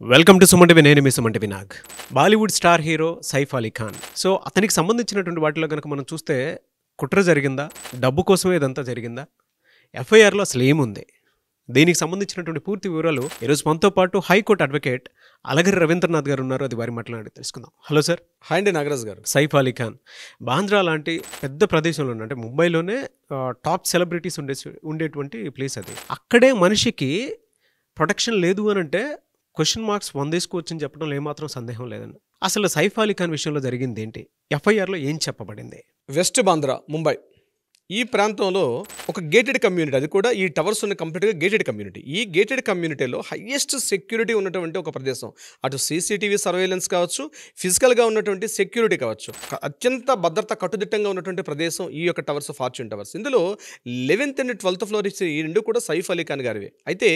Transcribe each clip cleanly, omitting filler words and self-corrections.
Welcome to Suman TV. నేను మీ Suman TV Nag. Bollywood star hero Saif Ali Khan. So అతనికి సంబంధించినటువంటి వాటిలో కనుక మనం చూస్తే కుట్ర జరిగిందా, డబ్బు కోసమే ఇదంతా జరిగిందా, ఎఫ్ఐఆర్లో అసలు ఏముంది, దీనికి సంబంధించినటువంటి పూర్తి వివరాలు ఈరోజు మనతో పాటు హైకోర్టు అడ్వకేట్ అలగిరి రవీంద్రనాథ్ గారు ఉన్నారు. అది వారి మాట్లాడి తెలుసుకుందాం. Hello sir. హాయ్ అండి నాగరాజ్ గారు. సైఫ్ అలీ ఖాన్ బాంద్రా లాంటి పెద్ద ప్రదేశంలో అంటే ముంబైలోనే టాప్ సెలబ్రిటీస్ ఉండేటువంటి ప్లేస్ అది. అక్కడే మనిషికి ప్రొటెక్షన్ లేదు అని అంటే క్వశ్చన్ మార్క్స్ 100 వేసుకోవచ్చని చెప్పడంలో ఏమాత్రం సందేహం లేదండి. అసలు సైఫ్ అలీ ఖాన్ విషయంలో జరిగింది ఏంటి, ఎఫ్ఐఆర్లో ఏం చెప్పబడింది? వెస్ట్ బాంద్రా, ముంబై ఈ ప్రాంతంలో ఒక గేటెడ్ కమ్యూనిటీ, అది కూడా ఈ టవర్స్ ఉన్న కంప్లీట్గా గేటెడ్ కమ్యూనిటీ. ఈ గేటెడ్ కమ్యూనిటీలో హయ్యెస్ట్ సెక్యూరిటీ ఉన్నటువంటి ఒక ప్రదేశం. అటు సీసీటీవీ సర్వేలెన్స్ కావచ్చు, ఫిజికల్గా ఉన్నటువంటి సెక్యూరిటీ కావచ్చు, అత్యంత భద్రత కట్టుదిట్టంగా ఉన్నటువంటి ప్రదేశం ఈ యొక్క టవర్స్, ఫార్చ్యూన్ టవర్స్. ఇందులో 11th and 12th ఫ్లోర్ ఈ రెండు కూడా సైఫ్ అలీ ఖాన్ గారివి. అయితే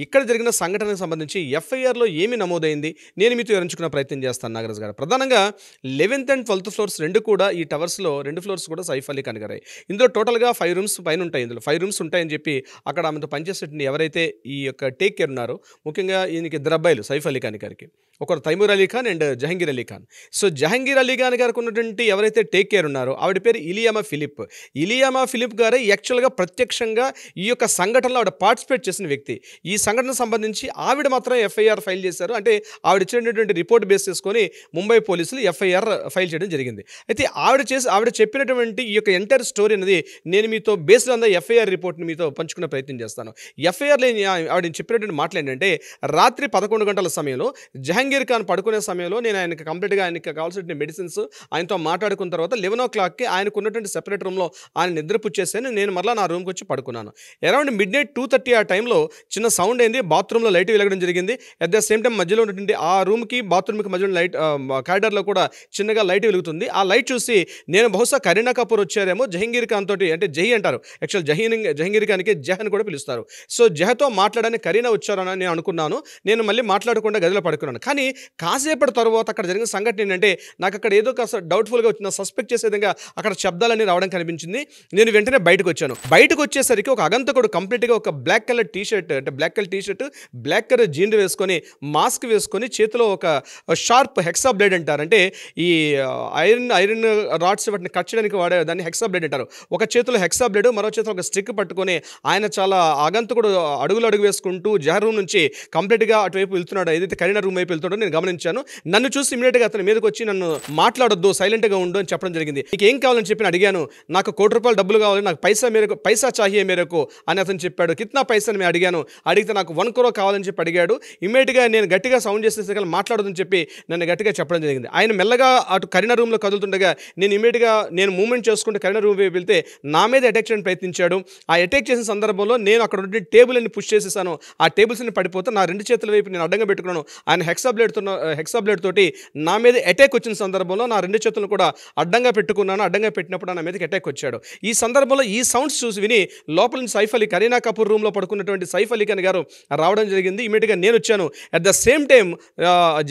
ఇక్కడ జరిగిన సంఘటనకు సంబంధించి ఎఫ్ఐఆర్లో ఏమి నమోదైంది నేను మీతో వివరించుకునే ప్రయత్నం చేస్తాను నాగరాజ్ గారు. ప్రధానంగా 11th and 12th ఫ్లోర్స్ రెండు కూడా ఈ టవర్స్లో 2 ఫ్లోర్స్ కూడా సైఫ్ అలీ ఖాన్ గారు. ఇందులో టోటల్గా 5 రూమ్స్ పైన ఉంటాయి. ఇందులో 5 రూమ్స్ ఉంటాయని చెప్పి అక్కడ ఆమెతో పనిచేసేటువంటి ఎవరైతే ఈ యొక్క టేక్ కేర్ ఉన్నారో, ముఖ్యంగా ఈయనకి 2 అబ్బాయిలు సైఫ్ అలీ ఖాన్ గారికి, ఒకరు తైమూర్ అలీ ఖాన్ అండ్ జహంగీర్ అలీ ఖాన్. సో జహంగీర్ అలీ ఖాన్ గారికి ఉన్నటువంటి ఎవరైతే టేక్ కేర్ ఉన్నారో ఆవిడ పేరు ఇలియామా ఫిలిప్. ఇలియామా ఫిలిప్ గారే యాక్చువల్గా ప్రత్యక్షంగా ఈ యొక్క సంఘటనలో ఆవిడ పార్టిసిపేట్ చేసిన వ్యక్తి. ఈ సంఘటన సంబంధించి ఆవిడ మాత్రం ఎఫ్ఐఆర్ ఫైల్ చేశారు. అంటే ఆవిడ ఇచ్చినటువంటి రిపోర్ట్ బేస్ చేసుకొని ముంబై పోలీసులు ఎఫ్ఐఆర్ ఫైల్ చేయడం జరిగింది. అయితే ఆవిడ చెప్పినటువంటి ఈ యొక్క ఎంటైర్ స్టోరీ అనేది నేను మీతో బేస్డ్ ఆన్ ద ఎఫ్ఐఆర్ రిపోర్ట్ని మీతో పంచుకునే ప్రయత్నం చేస్తాను. ఎఫ్ఐఆర్లో ఆవిడ చెప్పినటువంటి మాటలు ఏంటంటే, రాత్రి 11 గంటల సమయంలో జహంగీర్ ఖాన్ పడుకునే సమయంలో నేను ఆయనకి కంప్లీట్గా ఆయనకి కావాల్సిన మెడిసిన్స్ ఆయనతో మాట్లాడుకున్న తర్వాత 11 o'clockకి ఆయనకు ఉన్నటువంటి సెపరేట్ రూమ్లో ఆయన నిద్రపుచ్చేసాను. నేను మరలా నా రూమ్కి వచ్చి పడుకున్నాను. అరౌండ్ midnight 2:30 ఆ టైంలో చిన్న సౌండ్ అయింది. బాత్రూంలో లైట్ వెలగడం జరిగింది. అట్ ద సేమ్ టైం మధ్యలో ఉన్నటువంటి ఆ రూమ్కి బాత్రూమ్కి మధ్యలో లైట్, కారిడార్లో కూడా చిన్నగా లైట్ వెలుగుతుంది. ఆ లైట్ చూసి నేను బహుశా కరీనా కపూర్ వచ్చారేమో జహంగీర్ ఖాన్ తోటి, అంటే జహీ అంటారు యాక్చువల్, జహంగీర్ ఖాన్కి జహ్ అని కూడా పిలుస్తారు. సో జహతో మాట్లాడడానికి కరీనా వచ్చారని నేను అనుకున్నాను. నేను మళ్ళీ మాట్లాడకుండా గదిలో పడుకున్నాను. కానీ కాసేపటి తర్వాత అక్కడ జరిగిన సంఘటన ఏంటంటే, నాకు అక్కడ ఏదో కాస్త డౌట్ఫుల్గా వచ్చిన, సస్పెక్ట్ చేసే విధంగా అక్కడ శబ్దాలన్నీ రావడం కనిపించింది. నేను వెంటనే బయటకు వచ్చాను. బయటకు వచ్చేసరికి ఒక అగంతకుడు కంప్లీట్గా ఒక black colour T shirt, black colour jean వేసుకొని, మాస్క్ వేసుకొని, చేతిలో ఒక షార్ప్ హెక్సా బ్లేడ్ అంటారు, అంటే ఈ ఐరన్ రాడ్స్ వాటిని కట్ చేయడానికి వాడే దాన్ని హెక్సా బ్లేడ్ అంటారు. ఒక చేతిలో హెక్సా బ్లేడ్, మరో చేతిలో ఒక స్టిక్ పట్టుకొని ఆయన చాలా అగంతకుడు అడుగు వేసుకుంటూ జహర్ రూమ్ నుంచి కంప్లీట్గా అటువైపు వెళ్తున్నాడు, ఏదైతే కరీనా రూమ్ వైపు వెళ్తున్నాడో నేను గమనించాను. నన్ను చూసి ఇమీడియట్గా అతని మీదకి వచ్చి నన్ను మాట్లాడొద్దు, సైలెంట్గా ఉండు అని చెప్పడం జరిగింది. నీకు ఏం కావాలని చెప్పి అడిగాను. నాకు ₹1 డబ్బులు కావాలి, నాకు పైసా చాహియే మేరకు అని అతను చెప్పాడు. కిత్నా పైసా అని మేము అడిగాను. అడిగితే నాకు 1 crore కావాలని చెప్పి అడిగాడు. ఇమీడియట్గా నేను గట్టిగా సౌండ్ చేసేసరికి మాట్లాడొద్దని చెప్పి నన్ను గట్టిగా చెప్పడం జరిగింది. ఆయన మెల్లగా అటు కరీనా రూమ్లో కదులుతుండగా నేను ఇమీడియట్గా మూవ్మెంట్ చేసుకుంటూ కరీనా రూమ్ వైపు వెళ్తే నా మీద అటాక్ చేయడానికి ప్రయత్నించాడు. ఆ అటాక్ చేసిన సందర్భంలో నేను అక్కడ ఉండే టేబుల్ అన్ని పుష్ చేసేసాను. ఆ టేబుల్స్ అన్ని పడిపోతే నా 2 చేతుల వైపు నేను అడ్డంగా పెట్టుకున్నాను. ఆయన హెక్సా బ్లేడ్ తోటి నా మీద అటాక్ వచ్చిన సందర్భంలో నా 2 చేతులను కూడా అడ్డంగా పెట్టుకున్నాను. అడ్డంగా పెట్టినప్పుడు నా మీదకి అటాక్ వచ్చాడు. ఈ సందర్భంలో ఈ సౌండ్స్ చూసి విని లోపల నుంచి సైఫ్ అలీ, కరీనా కపూర్ రూమ్లో పడుకున్నటువంటి సైఫ్ అలీ ఖాన్ గారు రావడం జరిగింది. ఇమీడియట్గా నేను వచ్చాను. At the same time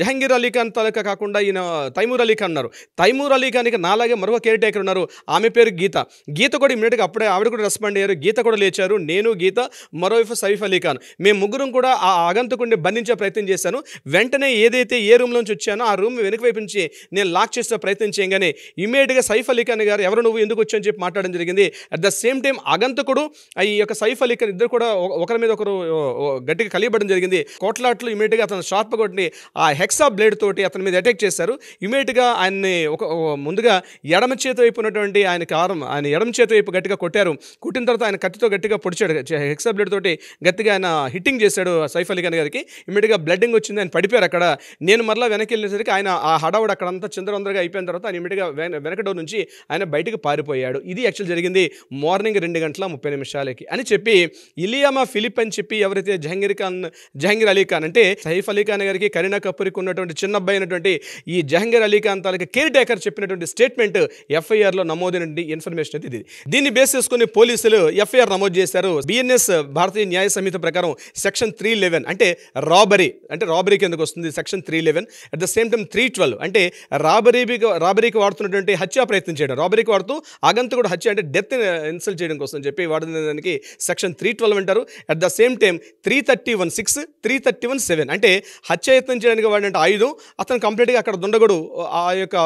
Jahangir Ali Khan తాలూకా కాకుండా ఈయన తైమూర్ అలీ ఖాన్ ఉన్నారు. తైమూర్ అలీ ఖాన్కి నాలాగే మరొక కేర్ టేకర్ ఉన్నారు. ఆమె పేరు గీత. గీత కూడా ఇమీడియట్గా అప్పుడే ఆవిడ కూడా రెస్పాండ్ అయ్యారు. గీత కూడా లేచారు. నేను, గీత, మరోవైపు సైఫ్ అలీ ఖాన్, మేము ముగ్గురం కూడా ఆ ఆగంతకుడిని బంధించే ప్రయత్నం చేశాను. వెంటనే ఏదైతే ఏ రూమ్లోంచి వచ్చానో ఆ రూమ్ వెనుక వైపు నుంచి నేను లాక్ చేసే ప్రయత్నం చేయగానే ఇమీడియట్గా సైఫ్ అలీ ఖాన్ గారు ఎవరు నువ్వు ఎందుకు వచ్చావు అని చెప్పి మాట్లాడడం జరిగింది. అట్ ద సేమ్ టైం ఆగంతకుడు ఈ యొక్క సైఫ్ అలీ ఖాన్ ఇద్దరు కూడా ఒకరి మీద ఒకరు గట్టిగా కలియబడడం జరిగింది. కోట్లాట్లు ఇమీడియట్గా అతను షార్ప్ కొట్టి ఆ హెక్సా బ్లేడ్ తోటి అతని మీద అటాక్ చేశారు. ఇమీడియట్గా ఆయన్ని ముందుగా ఎడమ చేతి వైపు ఉన్నటువంటి ఆయన ఎడమ చేతి వైపు గట్టిగా కొట్టారు. కొట్టిన తర్వాత ఆయన కత్తితో గట్టిగా పొడిచాడు. హెక్సా బ్లేడ్ తోటి గట్టిగా ఆయన హిట్టింగ్ చేశాడు సైఫ్ అలీ ఖాన్ గారికి. ఇమీడియట్గా బ్లడ్డింగ్ వచ్చింది. ఆయన పడిపోయారు అక్కడ. నేను మరలా వెనక్కి వెళ్ళేసరికి ఆయన ఆ హడావుడు అక్కడంతా చిందరవందరగా అయిపోయిన తర్వాత ఆయన ఇమీడియట్గా వెనక డోర్ నుంచి ఆయన బయటకు పారిపోయాడు. ఇది యాక్చువల్ జరిగింది మార్నింగ్ 2:30 అని చెప్పి ఇలియామా ఫిలిప్ అని చెప్పి ఎవరైతే జహంగీర్ అలీ ఖాన్, అంటే సైఫ్ అలీ ఖాన్ గారికి కరీనా కపూర్కి ఉన్నటువంటి చిన్న అబ్బాయి అయినటువంటి ఈ జహంగీర్ అలీ ఖాన్ తాలూకా కేర్ టేకర్ చెప్పినటువంటి స్టేట్మెంట్ ఎఫ్ఐఆర్లో నమోదైనటువంటి ఇన్ఫర్మేషన్ అయితే ఇది. దీన్ని బేస్ చేసుకుని పోలీసులు ఎఫ్ఐఆర్ నమోదు చేశారు. బిఎన్ఎస్ భారతీయ న్యాయ సంహిత ప్రకారం సెక్షన్ 311 అంటే రాబరీ కిందకు వస్తుంది. ఇది section 311. At the same time 312 అంటే రాబరీకి వాడుతున్నటువంటి హత్యా ప్రయత్నం చేయడం, రాబరీకి వాడుతూ ఆగంతకుడు హత్య అంటే డెత్ ఇన్సల్ట్ చేయడం కోసం చెప్పి వాడుతున్న దానికి సెక్షన్ 312 అంటారు. అట్ ద సేమ్ టైం 331(6), 331(7) అంటే హత్యాయత్నం చేయడానికి వాడినట్టు ఆయుధం అతను కంప్లీట్గా అక్కడ దుండగుడు ఆ యొక్క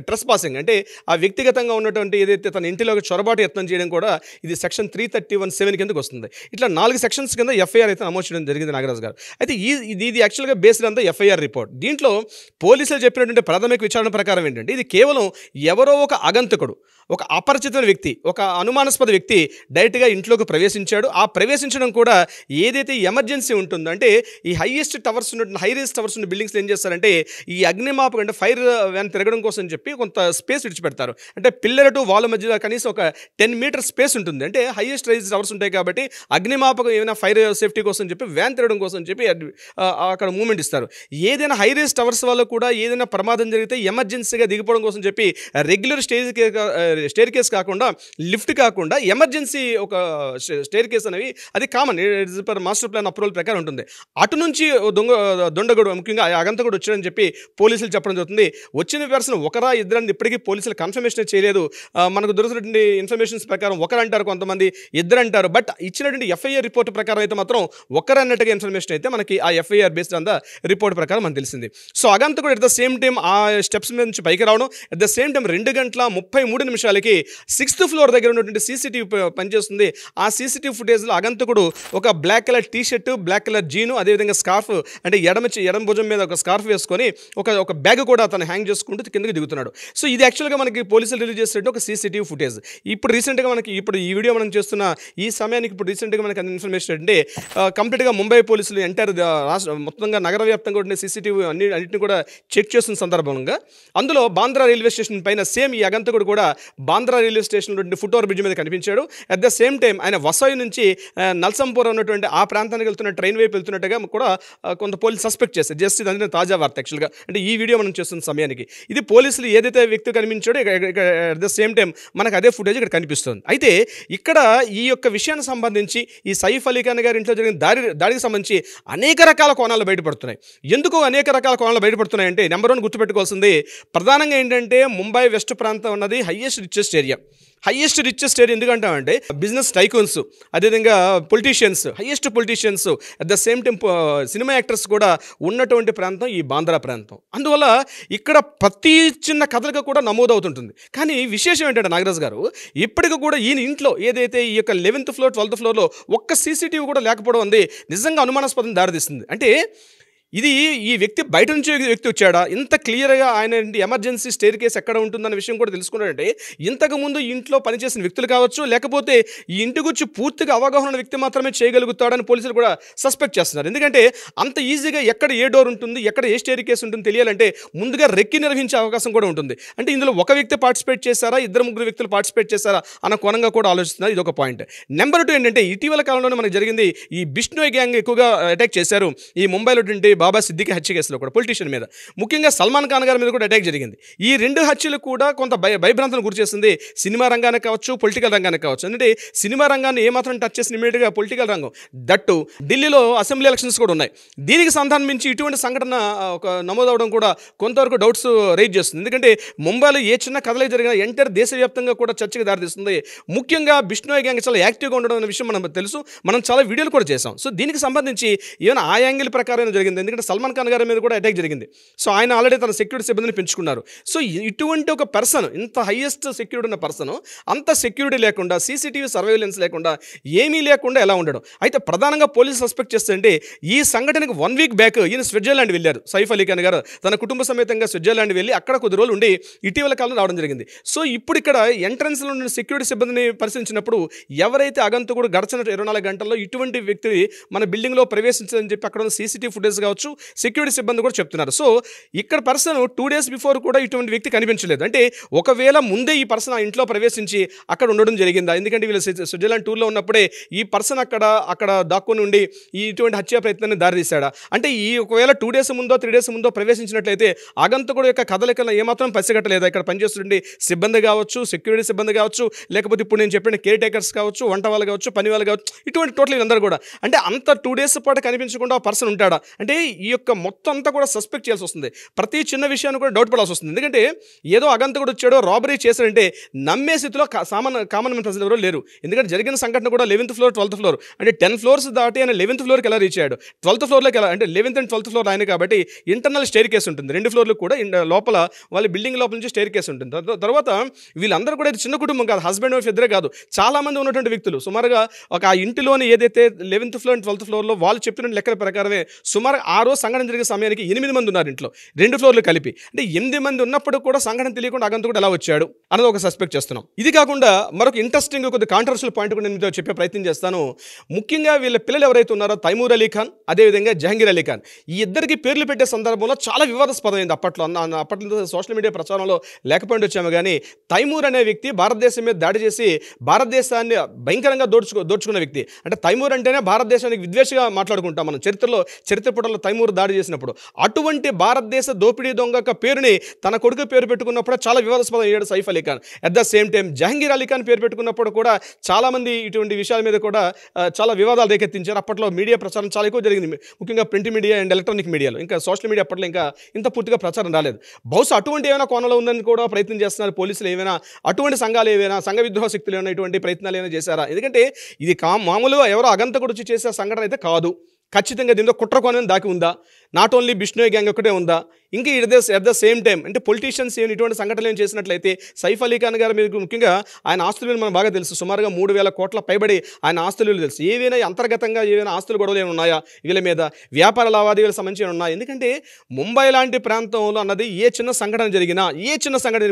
ట్రెస్ పాసింగ్ అంటే ఆ వ్యక్తిగతంగా ఉన్నటువంటి ఏదైతే తన ఇంటిలోకి చొరబాటు యత్నం చేయడం కూడా ఇది సెక్షన్ 331(7) కిందకు వస్తుంది. ఇట్లా 4 సెక్షన్స్ కింద ఎఫ్ఐఆర్ అయితే నమోదు చేయడం జరిగింది నాగరాజు గారు. అయితే ఇది యాక్చువల్గా బేస్డ్ అంతా ఎఫ్ఐఆర్ రిపోర్ట్. దీంట్లో పోలీసులు చెప్పినటువంటి ప్రాథమిక విచారణ ప్రకారం ఏంటంటే ఇది కేవలం ఎవరో ఒక ఆగంతకుడు, ఒక అపరిచిత వ్యక్తి, ఒక అనుమానాస్పద వ్యక్తి డైరెక్ట్గా ఇంట్లోకి ప్రవేశించాడు. ఆ ప్రవేశించడం కూడా ఏదైతే ఎమర్జెన్సీ ఉంటుందో అంటే ఈ హైయెస్ట్ టవర్స్ ఉన్నటువంటి హై రేస్ టవర్స్ ఉన్న బిల్డింగ్స్ ఏం చేస్తారంటే ఈ అగ్నిమాపక అంటే ఫైర్ వ్యాన్ తిరగడం కోసం చెప్పి కొంత స్పేస్ విడిచిపెడతారు. అంటే పిల్లర్ టు వాళ్ళ మధ్యలో కనీసం ఒక 10 మీటర్ స్పేస్ ఉంటుంది. అంటే హైయెస్ట్ రైజ్ టవర్స్ ఉంటాయి కాబట్టి అగ్నిమాపకం ఏమైనా ఫైర్ సేఫ్టీ కోసం చెప్పి వ్యాన్ తిరగడం కోసం చెప్పి అక్కడ మూమెంట్ ఇస్తారు. ఏదైనా హై రేస్ టవర్స్ వల్ల కూడా ఏదైనా ప్రమాదం జరిగితే ఎమర్జెన్సీగా దిగిపోవడం కోసం చెప్పి రెగ్యులర్ స్టేర్ కేస్ కాకుండా లిఫ్ట్ కాకుండా ఎమర్జెన్సీ ఒక స్టేర్ కేస్ అనేవి అది common per master plan approval ప్రకారం ఉంటుంది. అటు నుంచి దొండగుడు ముఖ్యంగా అగంతకుడు వచ్చాడని చెప్పి పోలీసులు చెప్పడం జరుగుతుంది. వచ్చిన పర్సన్ ఒకరా ఇద్దరని ఇప్పటికీ పోలీసులు కన్ఫర్మేషన్ చేయలేదు. మనకు దొరుకుతున్నటువంటి ఇన్ఫర్మేషన్స్ ప్రకారం ఒకరు అంటారు, కొంతమంది ఇద్దరు అంటారు. బట్ ఇచ్చినటువంటి ఎఫ్ఐఆర్ రిపోర్ట్ ప్రకారం అయితే మాత్రం ఒకరు అన్నట్టుగా ఇన్ఫర్మేషన్ అయితే మనకి ఆ ఎఫ్ఐఆర్ బేస్డ్ అంతా రిపోర్ట్ ప్రకారం మనకు తెలిసింది. సో అగంతకుడు అట్ ద సేమ్ టైం ఆ స్టెప్స్ మీద నుంచి పైకి రావడం, at the same time 2:33 6th floor దగ్గర ఉన్నటువంటి సీసీటీవీ పనిచేస్తుంది. ఆ సీసీటీవీ ఫుటేజ్లో అగంతకుడు ఒక black colour T shirt, black colour jean, అదేవిధంగా స్కార్ఫ్ అంటే ఎడమ భుజం మీద ఒక స్కార్ఫ్ వేసుకొని ఒక బ్యాగ్ కూడా అతను హ్యాంగ్ చేసుకుంటూ కిందకి దిగుతున్నాడు. సో ఇది యాక్చువల్గా మనకి పోలీసులు రిలీజ్ చేసినట్టు ఒక సీసీటీవీ ఫుటేజ్. ఇప్పుడు రీసెంట్గా మనకి ఈ వీడియో మనం చేస్తున్న ఈ సమయానికి ఇప్పుడు రీసెంట్గా మనకి ఇన్ఫర్మేషన్ అంటే కంప్లీట్గా ముంబై పోలీసులు ఎంటైర్ రాష్ట్ర మొత్తంగా నగర వ్యాప్తంగా ఉండే సీసీటీవీ అన్నింటిని కూడా చెక్ చేస్తున్న సందర్భంగా అందులో బాంద్రా రైల్వే స్టేషన్ పైన సేమ్ ఈ అగంతకుడు కూడా Bandra railway station foot over bridge మీద కనిపించాడు. అట్ ద సేమ్ టైం ఆయన వసాయి నుంచి నల్సంపూర్ ఉన్నటువంటి ఆ ప్రాంతానికి వెళ్తున్న ట్రైన్ వైపు వెళ్తున్నట్టుగా కూడా కొంత పోలీసు సస్పెక్ట్ చేశారు. జస్ట్ ఇది తాజా వార్త యాక్చువల్గా అంటే ఈ వీడియో మనం చేస్తున్న సమయానికి ఇది పోలీసులు ఏదైతే వ్యక్తి కనిపించాడో అట్ ద సేమ్ టైం మనకు అదే ఫుటేజ్ ఇక్కడ కనిపిస్తుంది. అయితే ఇక్కడ ఈ యొక్క విషయానికి సంబంధించి ఈ సైఫ్ అలీ ఖాన్ గారి ఇంట్లో జరిగిన దాడికి సంబంధించి అనేక రకాల కోణాలు బయటపడుతున్నాయి. ఎందుకు అనేక రకాల కోణాలు బయటపడుతున్నాయంటే నెంబర్ 1 గుర్తుపెట్టుకోవాల్సింది ప్రధానంగా ఏంటంటే ముంబై వెస్ట్ ప్రాంతం ఉన్నది హైయెస్ట్ రిచెస్ట్ ఏరియా ఎందుకంటామంటే బిజినెస్ టైకూన్స్, అదేవిధంగా politicians, highest politicians, at the same time cinema actors కూడా ఉన్నటువంటి ప్రాంతం ఈ బాంద్రా ప్రాంతం. అందువల్ల ఇక్కడ ప్రతి చిన్న కథలకు కూడా నమోదవుతుంటుంది. కానీ విశేషం ఏంటంటే నాగరాజు గారు ఇప్పటికి కూడా ఈయన ఇంట్లో ఏదైతే ఈ యొక్క 11th ఫ్లోర్ 12th ఫ్లోర్లో ఒక్క సీసీటీవీ కూడా లేకపోవడం ఉంది నిజంగా అనుమానాస్పదం దారితీస్తుంది. అంటే ఇది ఈ వ్యక్తి బయట నుంచి వ్యక్తి వచ్చాడా, ఇంత క్లియర్గా ఆయన ఎమర్జెన్సీ స్టేర్ కేస్ ఎక్కడ ఉంటుందన్న విషయం కూడా తెలుసుకున్నాడంటే ఇంతకుముందు ఇంట్లో పనిచేసిన వ్యక్తులు కావచ్చు, లేకపోతే ఈ ఇంటి గురించి పూర్తిగా అవగాహన వ్యక్తి మాత్రమే చేయగలుగుతాడని పోలీసులు కూడా సస్పెక్ట్ చేస్తున్నారు. ఎందుకంటే అంత ఈజీగా ఎక్కడ ఏ డోర్ ఉంటుంది, ఎక్కడ ఏ స్టేర్ కేస్ ఉంటుంది తెలియాలంటే ముందుగా రెక్కి నిర్వహించే అవకాశం కూడా ఉంటుంది. అంటే ఇందులో ఒక వ్యక్తి పార్టిసిపేట్ చేశారా, 2-3 వ్యక్తులు పార్టిసిపేట్ చేశారా అన్న కోణంగా కూడా ఆలోచిస్తున్నారు. ఇది ఒక పాయింట్. నెంబర్ 2 ఏంటంటే ఇటీవల కాలంలోనే మనకు జరిగింది ఈ బిష్నోయ్ గ్యాంగ్ ఎక్కువగా అటాక్ చేశారు ఈ ముంబైలో బాబా సిద్దికి హత్య కేసులో కూడా పొలిటీషియన్ మీద, ముఖ్యంగా సల్మాన్ ఖాన్ గారి మీద కూడా అటాక్ జరిగింది. ఈ 2 హత్యలు కూడా కొంత భయభ్రాంతులను గురి చేస్తుంది సినిమా రంగానికి కావచ్చు, పొలిటికల్ రంగానికి కావచ్చు. అంటే సినిమా రంగాన్ని ఏమాత్రం టచ్ చేసిన ఇమీడియట్గా పొలిటికల్ రంగం దట్టు ఢిల్లీలో అసెంబ్లీ ఎలక్షన్స్ కూడా ఉన్నాయి. దీనికి సంబంధించి ఇటువంటి సంఘటన ఒక నమోదవడం కూడా కొంతవరకు డౌట్స్ రైజ్ చేస్తుంది. ఎందుకంటే ముంబైలో ఏ చిన్న కథలే జరిగినా ఎంటర్ దేశవ్యాప్తంగా కూడా చర్చకు దారితీస్తుంది. ముఖ్యంగా బిష్నోయ్ గ్యాంగ్ చాలా యాక్టివ్గా ఉండడం అనే విషయం మనం తెలుసు, మనం చాలా వీడియోలు కూడా చేసాం. సో దీనికి సంబంధించి ఏమైనా ఆ యాంగిల్ ప్రకారం జరిగింది. ఎందుకంటే సల్మాన్ ఖాన్ గారి మీద కూడా అటాక్ జరిగింది. సో ఆయన ఆల్రెడీ తన సెక్యూరిటీ సిబ్బందిని పెంచుకున్నారు. సో ఇటువంటి ఒక పర్సన్, ఇంత హైయెస్ట్ సెక్యూరిటీ ఉన్న పర్సన్ అంత సెక్యూరిటీ లేకుండా, సీసీటీవీ సర్వేలెన్స్ లేకుండా, ఏమీ లేకుండా ఎలా ఉండడం. అయితే ప్రధానంగా పోలీసు సస్పెక్ట్ చేస్తుంటే ఈ సంఘటనకు 1 వీక్ బ్యాక్ ఈయన స్విట్జర్లాండ్ వెళ్ళారు. సైఫ్ అలీ ఖాన్ గారు తన కుటుంబ సమేతంగా స్విట్జర్లాండ్ వెళ్ళి అక్కడ కొద్ది రోజులు ఉండి ఇటీవల కాలంలో రావడం జరిగింది. సో ఇప్పుడు ఇక్కడ ఎంట్రన్స్లో ఉన్న సెక్యూరిటీ సిబ్బందిని పరిశీలించినప్పుడు ఎవరైతే అగంతకుడు గడిచిన 24 గంటల్లో ఇటువంటి వ్యక్తి మన బిల్డింగ్లో ప్రవేశించదని చెప్పి అక్కడ ఉన్న సీసీటీవీ ఫుటేజ్ కావచ్చు, సెక్యూరిటీ సిబ్బంది కూడా చెప్తున్నారు. సో ఇక్కడ పర్సన్ 2 days బిఫోర్ కూడా ఇటువంటి వ్యక్తి కనిపించలేదు. అంటే ఒకవేళ ముందే ఈ పర్సన్ ఆ ఇంట్లో ప్రవేశించి అక్కడ ఉండడం జరిగిందా? ఎందుకంటే వీళ్ళు స్విట్జర్లాండ్ టూర్లో ఉన్నప్పుడే ఈ పర్సన్ అక్కడ దాక్కుని ఉండి ఇటువంటి హత్యా ప్రయత్నాన్ని దారితీశాడా? అంటే ఈ ఒకవేళ 2 days ముందో 3 days ముందో ప్రవేశించినట్లయితే ఆగంతకుడు యొక్క కదలికలను ఏమాత్రం పసిగట్టలేదా? ఇక్కడ పనిచేస్తుండే సిబ్బంది కావచ్చు, సెక్యూరిటీ సిబ్బంది కావచ్చు, లేకపోతే ఇప్పుడు నేను చెప్పిన కేర్ టేకర్స్ కావచ్చు, వంట వాళ్ళు కావచ్చు, పని వాళ్ళు కావచ్చు, ఇటువంటి టోటల్ అందరూ కూడా అంటే అంత 2 days పాటు కనిపించకుండా ఆ పర్సన్ ఉంటాడా? అంటే ఈ యొక్క మొత్తం అంతా కూడా సస్పెక్ట్ చేయాల్సి వస్తుంది. ప్రతి చిన్న విషయాన్ని కూడా డౌట్ పడాల్సి వస్తుంది. ఎందుకంటే ఏదో అగంతకుడు వచ్చాడో రాబరీ చేశాడంటే నమ్మే స్థితిలో కామన్ మ్యాన్ ప్రజలు ఎవరో లేరు. ఎందుకంటే జరిగిన సంఘటన కూడా 11th ఫ్లోర్ 12th ఫ్లోర్ అంటే 10 ఫ్లోర్స్ దాటి ఆయన 11th ఫ్లోర్కి ఎలా రీచ్ అయ్యాడు, 12th ఫ్లోర్లోకి ఎలా అంటే 11th అండ్ 12th ఫ్లోర్ ఆయన కాబట్టి ఇంటర్నల్ స్టేర్ కేసు ఉంటుంది. 2 ఫ్లోర్లు కూడా లోపల వాళ్ళ బిల్డింగ్ లోపల నుంచి స్టేర్ కేసు ఉంటుంది. తర్వాత వీళ్ళందరూ కూడా ఇది చిన్న కుటుంబం కాదు, హస్బెండ్ వైఫ్ ఇద్దరే కాదు, చాలా మంది ఉన్నటువంటి వ్యక్తులు. సుమారుగా ఒక ఆ ఇంటిలోని ఏదైతే 11th ఫ్లోర్ అండ్ 12th ఫ్లోర్లో వాళ్ళు చెప్పిన లెక్కల ప్రకారమే సుమారు ఆ రోజు సంఘటన జరిగే సమయానికి 8 మంది ఉన్నారు ఇంట్లో, 2 ఫ్లోర్లు కలిపి. అంటే 8 మంది ఉన్నప్పుడు కూడా సంఘటన తెలియకుండా అగంతకుడు ఎలా వచ్చాడు అన్నది ఒక సస్పెక్ట్ చేస్తున్నాం. ఇది కాకుండా మరొక ఇంట్రెస్టింగ్ కొద్ది కాంట్రవర్షియల్ పాయింట్ కూడా నేను మీతో చెప్పే ప్రయత్నం చేస్తాను. ముఖ్యంగా వీళ్ళ పిల్లలు ఎవరైతే ఉన్నారో తైమూర్ అలీ ఖాన్, అదేవిధంగా జహంగీర్ అలీ ఖాన్, ఈ ఇద్దరికి పేర్లు పెట్టే సందర్భంలో చాలా వివాదాస్పదమైంది. అప్పట్లో సోషల్ మీడియా ప్రచారంలో లేకపోయింది వచ్చాము. కానీ తైమూర్ అనే వ్యక్తి భారతదేశం మీద దాడి చేసి భారతదేశాన్ని భయంకరంగా దోచుకున్న వ్యక్తి. అంటే తైమూర్ అంటేనే భారతదేశానికి విద్వేషగా మాట్లాడుకుంటాం మనం చరిత్ర పుటల్లో తైమూర్ దాడి చేసినప్పుడు. అటువంటి భారతదేశ దోపిడీ దొంగ పేరుని తన కొడుకు పేరు పెట్టుకున్నప్పుడు చాలా వివాదాస్పదం అయ్యాడు Saif Ali Khan. At the same time Jahangir Ali Khan పేరు పెట్టుకున్నప్పుడు కూడా చాలామంది ఇటువంటి విషయాల మీద కూడా చాలా వివాదాలు రేకెత్తించారు. అప్పట్లో మీడియా ప్రచారం చాలా ఎక్కువ జరిగింది, ముఖ్యంగా ప్రింట్ మీడియా అండ్ ఎలక్ట్రానిక్ మీడియాలో. ఇంకా సోషల్ మీడియా అప్పట్లో ఇంకా ఇంత పూర్తిగా ప్రచారం రాలేదు. బహుశా అటువంటి ఏమైనా కోణంలో ఉందని కూడా ప్రయత్నం చేస్తున్నారు పోలీసులు. ఏమైనా అటువంటి సంఘాలు ఏవైనా సంఘ విద్రోహ శక్తులు ఏమైనా ఇటువంటి ప్రయత్నాలు ఏమైనా చేశారా? ఎందుకంటే ఇది మామూలుగా ఎవరో అగంతకుడు వచ్చి చేసే సంఘటన అయితే కాదు. ఖచ్చితంగా దీంతో కుట్ర కోణం దాకి ఉందా? నాట్ ఓన్లీ బిష్ణోయ్ గ్యాంగ్ ఒకటే ఉందా? ఇంకా ఎట్ ద సేమ్ టైం అంటే పొలిటీషియన్స్ ఇటువంటి సంఘటనలు ఏం చేసినట్లయితే సైఫ్ అలీ ఖాన్ గారు మీకు ముఖ్యంగా ఆయన ఆస్తులు మనకు బాగా తెలుసు. సుమారుగా 3,000 కోట్ల పైబడి ఆయన ఆస్తులు తెలుసు. ఏవైనా అంతర్గతంగా ఏవైనా ఆస్తులు గొడవలు ఏమైనా ఉన్నాయా వీళ్ళ మీద, వ్యాపార లావాదేవీలకు సంబంధించి ఉన్నాయా? ఎందుకంటే ముంబై లాంటి ప్రాంతంలో అన్నది ఏ చిన్న సంఘటన జరిగినా,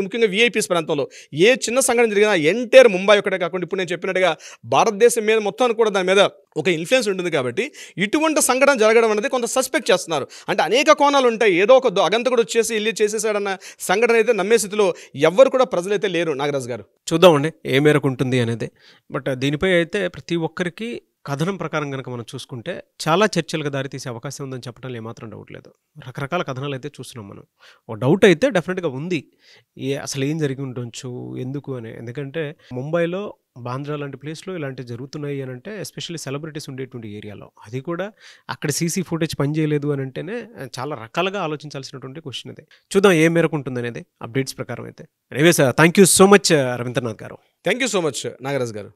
ముఖ్యంగా విఐపీస్ ప్రాంతంలో ఏ చిన్న సంఘటన జరిగినా ఎంటైర్ ముంబై ఒకటే కాకుండా ఇప్పుడు నేను చెప్పినట్టుగా భారతదేశం మీద మొత్తాన్ని కూడా దాని మీద ఒక ఇన్ఫ్లుయెన్స్ ఉంటుంది. కాబట్టి ఇటువంటి సంఘటన జరగడం అనేది కొంత సస్పెక్ట్ చేస్తున్నారు. అంటే అనేక కోణాలు ఉంటాయి. ఏదో ఒక అగంతకుడు వచ్చేసి ఇల్లు చేసేసాడన్న సంఘటన అయితే నమ్మే స్థితిలో ఎవ్వరు కూడా ప్రజలైతే లేరు. నాగరాజు గారు, చూద్దామండి ఏ మేరకు ఉంటుంది అనేది. బట్ దీనిపై అయితే ప్రతి ఒక్కరికి కథనం ప్రకారం కనుక మనం చూసుకుంటే చాలా చర్చలకు దారితీసే అవకాశం ఉందని చెప్పడంలో ఏమాత్రం డౌట్ లేదు. రకరకాల కథనాలు అయితే చూస్తున్నాం మనం. ఓ డౌట్ అయితే డెఫినెట్గా ఉంది, అసలు ఏం జరిగి ఉండొచ్చు, ఎందుకు అని. ఎందుకంటే ముంబైలో, బాంద్రా లాంటి ప్లేస్లో ఇలాంటివి జరుగుతున్నాయి అని అంటే, ఎస్పెషల్లీ సెలబ్రిటీస్ ఉండేటువంటి ఏరియాలో, అది కూడా అక్కడ సీసీ ఫుటేజ్ పనిచేయలేదు అని అంటేనే చాలా రకాలుగా ఆలోచించాల్సినటువంటి క్వశ్చన్ ఇది. చూద్దాం ఏ మేరకు ఉంటుంది అనేది అప్డేట్స్ ప్రకారం అయితే. Anyways thank you so much Ravindranath గారు. Thank you so much Nagaraju గారు.